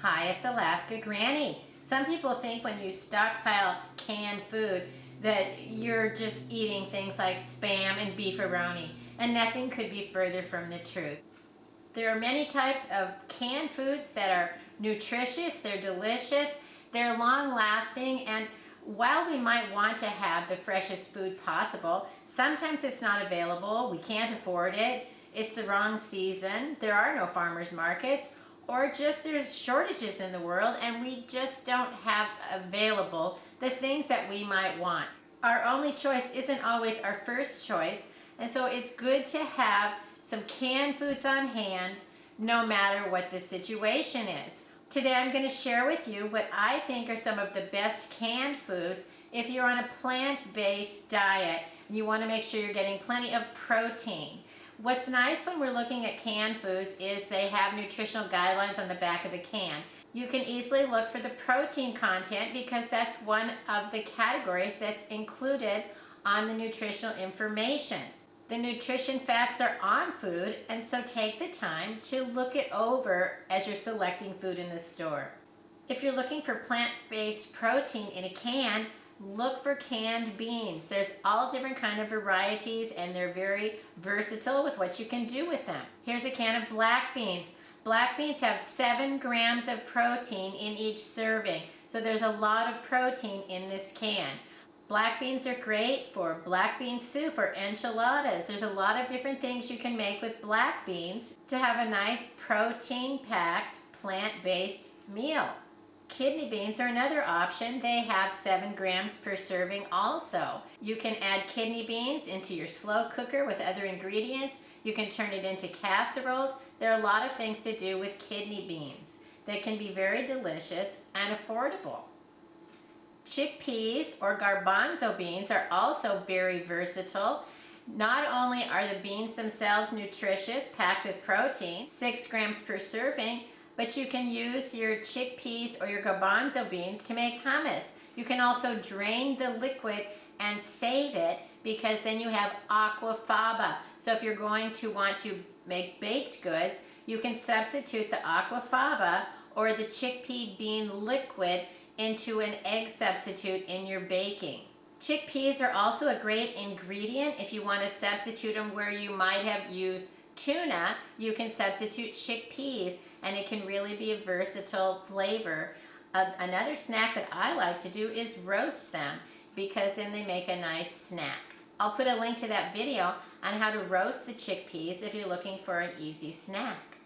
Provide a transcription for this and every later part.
Hi, it's Alaska Granny. Some people think when you stockpile canned food that you're just eating things like Spam and beefaroni, and nothing could be further from the truth. There are many types of canned foods that are nutritious, they're delicious, they're long-lasting, and while we might want to have the freshest food possible, sometimes it's not available, we can't afford it, it's the wrong season, there are no farmers markets, or just there's shortages in the world and we just don't have available the things that we might want. Our only choice isn't always our first choice, and so it's good to have some canned foods on hand no matter what the situation is. Today I'm going to share with you what I think are some of the best canned foods if you're on a plant-based diet and you want to make sure you're getting plenty of protein. What's nice when we're looking at canned foods is they have nutritional guidelines on the back of the can. You can easily look for the protein content because that's one of the categories that's included on the nutritional information. The nutrition facts are on food, and so take the time to look it over as you're selecting food in the store. If you're looking for plant-based protein in a can, look for canned beans. There's all different kind of varieties and they're very versatile with what you can do with them. Here's a can of black beans. Black beans have 7 grams of protein in each serving, so there's a lot of protein in this can. Black beans are great for black bean soup or enchiladas. There's a lot of different things you can make with black beans to have a nice protein-packed plant-based meal. Kidney beans are another option. They have 7 grams per serving also. You can add kidney beans into your slow cooker with other ingredients. You can turn it into casseroles. There are a lot of things to do with kidney beans. They can be very delicious and affordable. Chickpeas or garbanzo beans are also very versatile. Not only are the beans themselves nutritious, packed with protein, 6 grams per serving, but you can use your chickpeas or your garbanzo beans to make hummus. You can also drain the liquid and save it because then you have aquafaba. So if you're going to want to make baked goods, you can substitute the aquafaba or the chickpea bean liquid into an egg substitute in your baking. Chickpeas are also a great ingredient if you want to substitute them where you might have used tuna. You can substitute chickpeas and it can really be a versatile flavor. Another snack that I like to do is roast them because then they make a nice snack. I'll put a link to that video on how to roast the chickpeas if you're looking for an easy snack.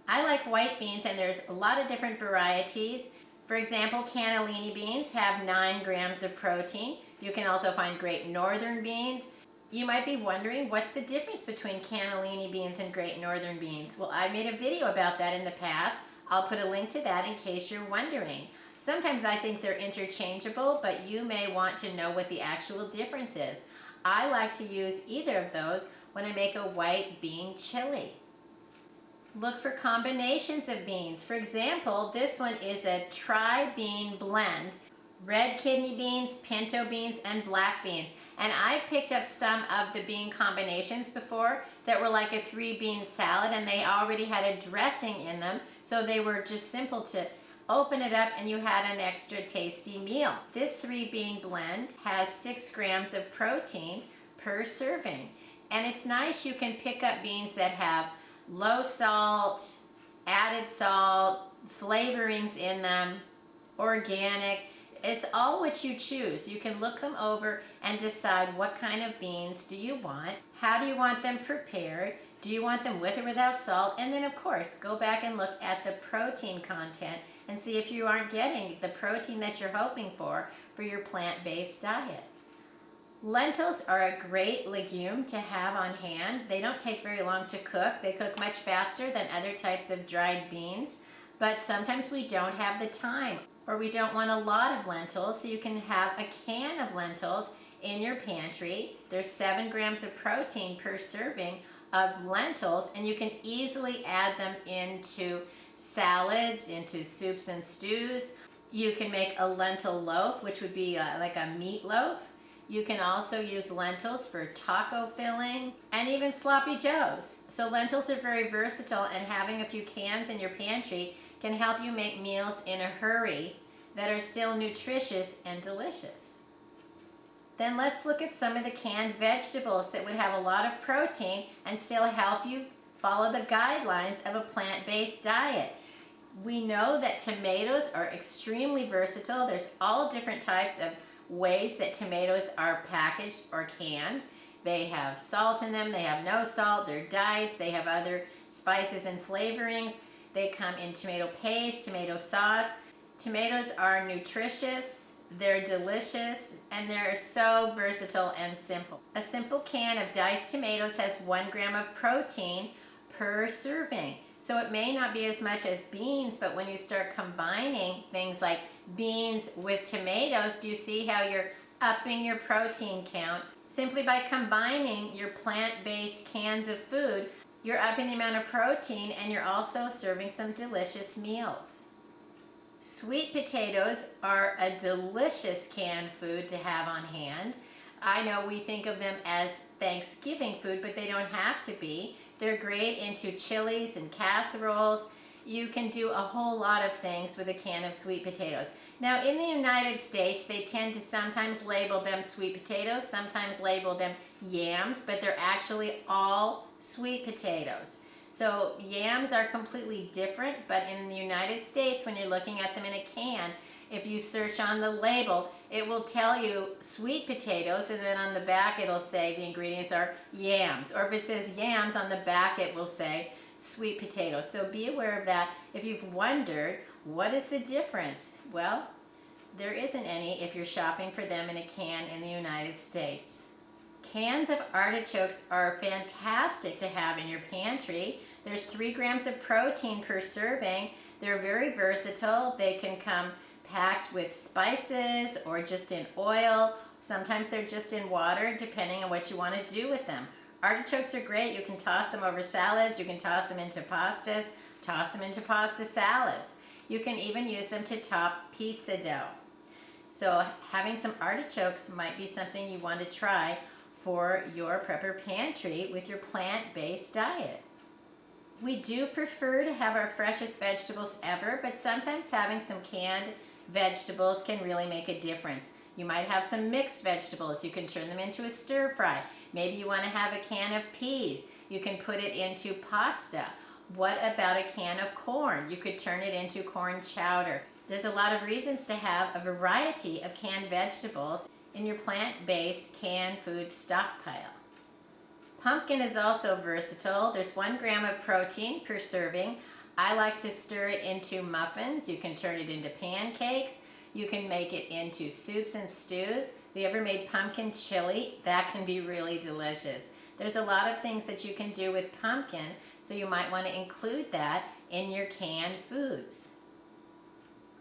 I like white beans and there's a lot of different varieties. For example, cannellini beans have 9 grams of protein. You can also find Great Northern beans. You might be wondering what's the difference between cannellini beans and Great Northern beans. Well, I made a video about that in the past. I'll put a link to that in case you're wondering. Sometimes I think they're interchangeable, but you may want to know what the actual difference is. I like to use either of those when I make a white bean chili. Look for combinations of beans. For example, this one is a tri-bean blend. Red kidney beans, pinto beans, and black beans. And I picked up some of the bean combinations before that were like a 3-bean salad and they already had a dressing in them. So they were just simple to open it up and you had an extra tasty meal. This 3-bean blend has 6 grams of protein per serving. And it's nice you can pick up beans that have low salt, added salt, flavorings in them, organic. It's all what you choose. You can look them over and decide what kind of beans do you want, how do you want them prepared, do you want them with or without salt, and then of course go back and look at the protein content and see if you aren't getting the protein that you're hoping for your plant-based diet. Lentils are a great legume to have on hand. They don't take very long to cook. They cook much faster than other types of dried beans, but sometimes we don't have the time or we don't want a lot of lentils, so you can have a can of lentils in your pantry. There's 7 grams of protein per serving of lentils, and you can easily add them into salads, into soups and stews. You can make a lentil loaf, which would be like a meatloaf. You can also use lentils for taco filling and even sloppy joes. So lentils are very versatile, and having a few cans in your pantry can help you make meals in a hurry that are still nutritious and delicious. Then let's look at some of the canned vegetables that would have a lot of protein and still help you follow the guidelines of a plant-based diet. We know that tomatoes are extremely versatile. There's all different types of ways that tomatoes are packaged or canned. They have salt in them, they have no salt, they're diced, they have other spices and flavorings. They come in tomato paste, tomato sauce. Tomatoes are nutritious, they're delicious, and they're so versatile and simple. A simple can of diced tomatoes has 1 gram of protein per serving. So it may not be as much as beans, but when you start combining things like beans with tomatoes, do you see how you're upping your protein count? Simply by combining your plant-based cans of food, you're upping the amount of protein and you're also serving some delicious meals. Sweet potatoes are a delicious canned food to have on hand. I know we think of them as Thanksgiving food, but they don't have to be. They're great into chilies and casseroles. You can do a whole lot of things with a can of sweet potatoes. Now in the United States, they tend to sometimes label them sweet potatoes, sometimes label them yams, but they're actually all sweet potatoes. So yams are completely different, but in the United States, when you're looking at them in a can, if you search on the label, it will tell you sweet potatoes, and then on the back it'll say the ingredients are yams. Or if it says yams, on the back it will say sweet potatoes. So be aware of that. If you've wondered, what is the difference? Well, there isn't any if you're shopping for them in a can in the United States. Cans of artichokes are fantastic to have in your pantry. There's 3 grams of protein per serving. They're very versatile. They can come packed with spices or just in oil. Sometimes they're just in water, depending on what you want to do with them. Artichokes are great. You can toss them over salads. You can toss them into pastas, toss them into pasta salads. You can even use them to top pizza dough. So having some artichokes might be something you want to try for your Prepper Pantry with your plant-based diet. We do prefer to have our freshest vegetables ever, but sometimes having some canned vegetables can really make a difference. You might have some mixed vegetables. You can turn them into a stir fry. Maybe you want to have a can of peas. You can put it into pasta. What about a can of corn? You could turn it into corn chowder. There's a lot of reasons to have a variety of canned vegetables in your plant-based canned food stockpile. Pumpkin is also versatile. There's 1 gram of protein per serving. I like to stir it into muffins. You can turn it into pancakes. You can make it into soups and stews. Have you ever made pumpkin chili? That can be really delicious. There's a lot of things that you can do with pumpkin, so you might want to include that in your canned foods.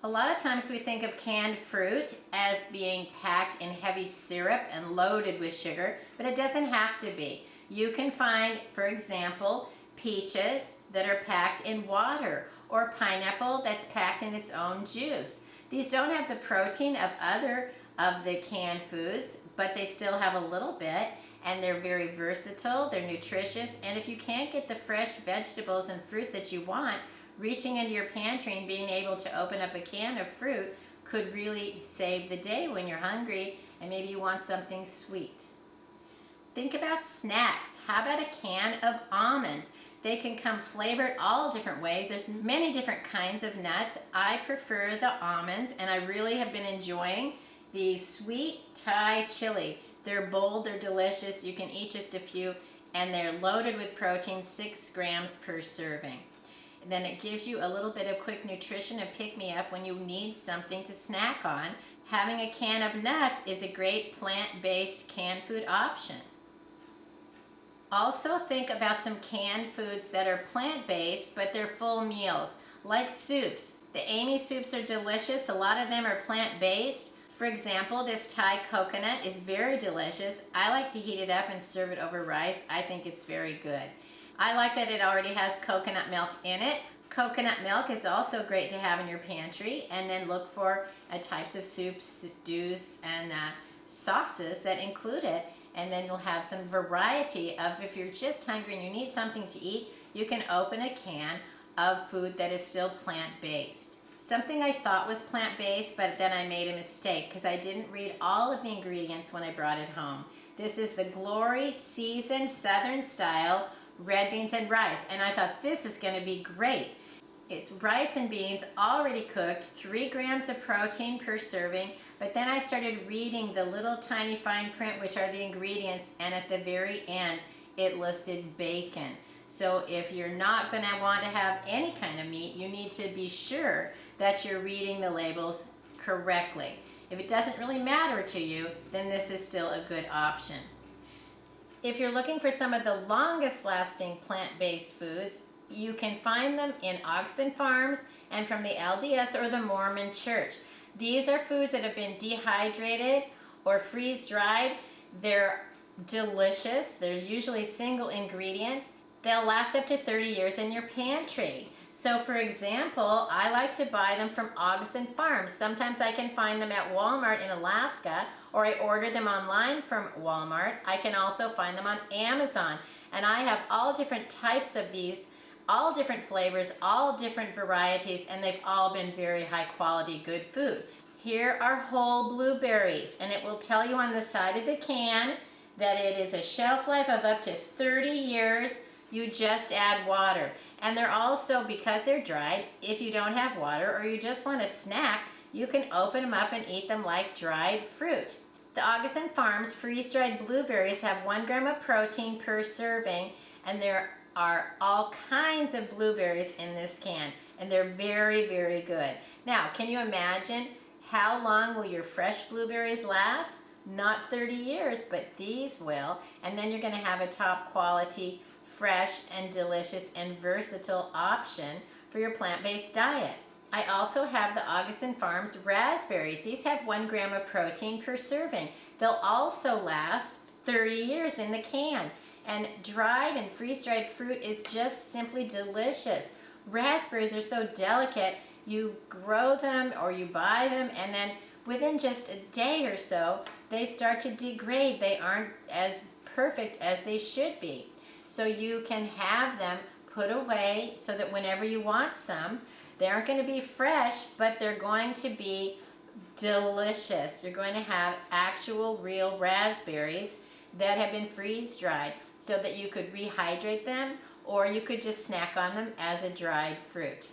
A lot of times we think of canned fruit as being packed in heavy syrup and loaded with sugar, but it doesn't have to be. You can find, for example, peaches that are packed in water, or pineapple that's packed in its own juice. These don't have the protein of other of the canned foods, but they still have a little bit, and they're very versatile, they're nutritious, and if you can't get the fresh vegetables and fruits that you want, reaching into your pantry and being able to open up a can of fruit could really save the day when you're hungry and maybe you want something sweet. Think about snacks. How about a can of almonds? They can come flavored all different ways. There's many different kinds of nuts. I prefer the almonds, and I really have been enjoying the sweet Thai chili. They're bold, they're delicious. You can eat just a few, and they're loaded with protein, 6 grams per serving. And then it gives you a little bit of quick nutrition and pick-me-up when you need something to snack on. Having a can of nuts is a great plant-based canned food option. Also think about some canned foods that are plant-based, but they're full meals, like soups. The Amy soups are delicious. A lot of them are plant-based. For example, this Thai coconut is very delicious. I like to heat it up and serve it over rice. I think it's very good. I like that it already has coconut milk in it. Coconut milk is also great to have in your pantry, and then look for types of soups, stews, and sauces that include it. And then you'll have some variety of, if you're just hungry and you need something to eat, you can open a can of food that is still plant-based. Something I thought was plant-based, but then I made a mistake because I didn't read all of the ingredients when I brought it home. This is the Glory Seasoned Southern Style Red Beans and Rice, and I thought this is going to be great. It's rice and beans already cooked, 3 grams of protein per serving, but then I started reading the little tiny fine print, which are the ingredients, and at the very end it listed bacon. So if you're not going to want to have any kind of meat, you need to be sure that you're reading the labels correctly. If it doesn't really matter to you, then this is still a good option. If you're looking for some of the longest lasting plant-based foods, you can find them in Austinon Farms and from the LDS or the Mormon Church. These are foods that have been dehydrated or freeze-dried. They're delicious. They're usually single ingredients. They'll last up to 30 years in your pantry. So for example, I like to buy them from Austinon Farms. Sometimes I can find them at Walmart in Alaska, or I order them online from Walmart. I can also find them on Amazon. And I have all different types of these, all different flavors, all different varieties, and they've all been very high quality, good food. Here are whole blueberries, and it will tell you on the side of the can that it is a shelf life of up to 30 years. You just add water. And they're also, because they're dried, if you don't have water or you just want a snack, you can open them up and eat them like dried fruit. The Austinon Farms freeze-dried blueberries have 1 gram of protein per serving, and there are all kinds of blueberries in this can, and they're very, very good. Now, can you imagine how long will your fresh blueberries last? Not 30 years, but these will, and then you're going to have a top quality, fresh and delicious and versatile option for your plant-based diet. I also have the Austinon Farms raspberries. These have 1 gram of protein per serving. They'll also last 30 years in the can. And dried and freeze-dried fruit is just simply delicious. Raspberries are so delicate. You grow them or you buy them, and then within just a day or so, they start to degrade. They aren't as perfect as they should be. So you can have them put away so that whenever you want some, they aren't going to be fresh, but they're going to be delicious. You're going to have actual real raspberries that have been freeze-dried so that you could rehydrate them, or you could just snack on them as a dried fruit.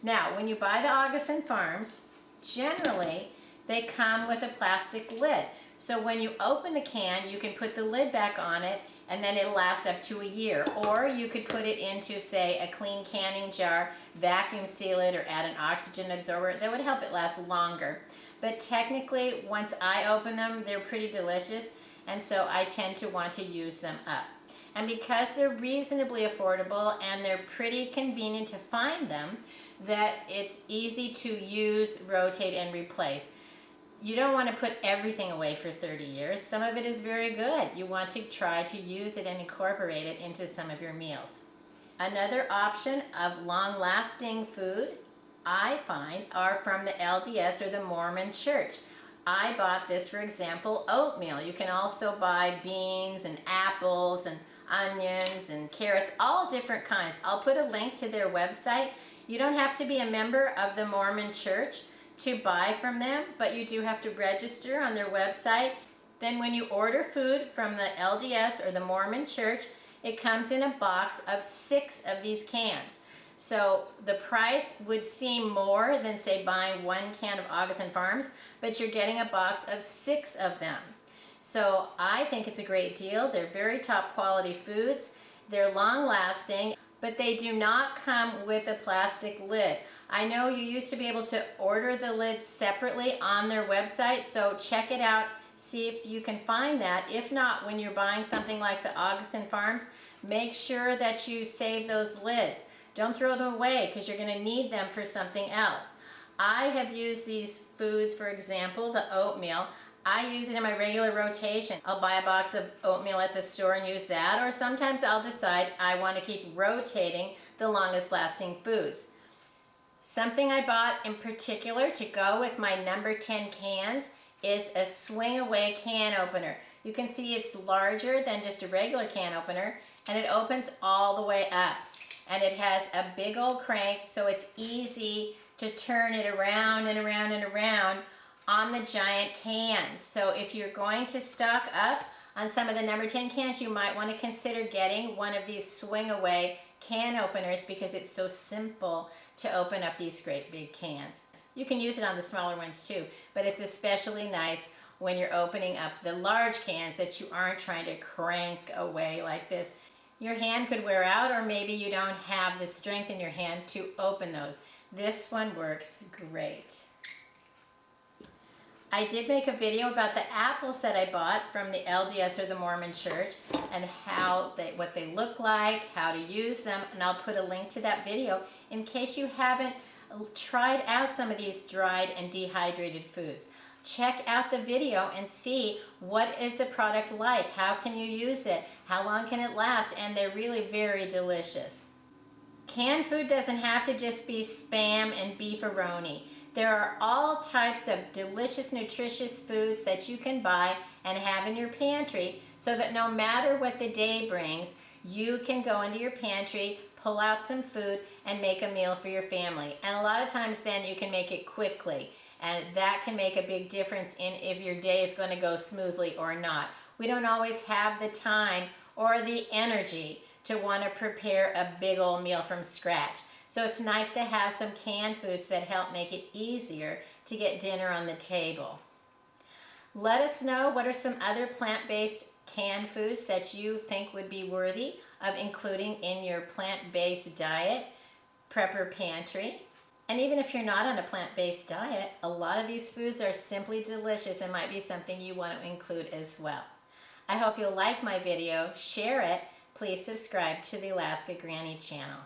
Now, when you buy the Austinon Farms, generally they come with a plastic lid. So when you open the can, you can put the lid back on it, and then it'll last up to a year. Or you could put it into, say, a clean canning jar, vacuum seal it, or add an oxygen absorber. That would help it last longer. But technically, once I open them, they're pretty delicious, and so I tend to want to use them up. And because they're reasonably affordable and they're pretty convenient to find them, that it's easy to use, rotate, and replace. You don't want to put everything away for 30 years. Some of it is very good. You want to try to use it and incorporate it into some of your meals. Another option of long-lasting food I find are from the LDS or the Mormon Church. I bought this, for example, oatmeal. You can also buy beans and apples and onions and carrots, all different kinds. I'll put a link to their website. You don't have to be a member of the Mormon Church to buy from them, but you do have to register on their website. Then when you order food from the LDS or the Mormon Church, it comes in a box of 6 of these cans. So the price would seem more than, say, buying 1 can of Austinon Farms, but you're getting a box of 6 of them. So I think it's a great deal. They're very top quality foods. They're long lasting, but they do not come with a plastic lid. I know you used to be able to order the lids separately on their website, so check it out, see if you can find that. If not, when you're buying something like the Austinon Farms, make sure that you save those lids. Don't throw them away because you're going to need them for something else. I have used these foods, for example, the oatmeal. I use it in my regular rotation. I'll buy a box of oatmeal at the store and use that, or sometimes I'll decide I want to keep rotating the longest lasting foods. Something I bought in particular to go with my number 10 cans is a swing away can opener. You can see it's larger than just a regular can opener, and it opens all the way up. and it has a big old crank, so it's easy to turn it around and around and around on the giant cans. So if you're going to stock up on some of the number 10 cans, you might want to consider getting one of these swing away can openers because it's so simple to open up these great big cans. You can use it on the smaller ones too, but it's especially nice when you're opening up the large cans that you aren't trying to crank away like this. Your hand could wear out, or maybe you don't have the strength in your hand to open those. This one works great. I did make a video about the apples that I bought from the LDS or the Mormon Church and what they look like, how to use them, and I'll put a link to that video in case you haven't tried out some of these dried and dehydrated foods. Check out the video and see what is the product like, how can you use it, how long can it last, and they're really very delicious. Canned food doesn't have to just be Spam and beefaroni. There are all types of delicious, nutritious foods that you can buy and have in your pantry so that no matter what the day brings, you can go into your pantry, pull out some food, and make a meal for your family. And a lot of times then you can make it quickly, and that can make a big difference in if your day is going to go smoothly or not. We don't always have the time or the energy to want to prepare a big old meal from scratch. So it's nice to have some canned foods that help make it easier to get dinner on the table. Let us know what are some other plant-based canned foods that you think would be worthy of including in your plant-based diet, Prepper Pantry. And even if you're not on a plant-based diet, a lot of these foods are simply delicious and might be something you want to include as well. I hope you'll like my video, share it, please subscribe to the Alaska Granny channel.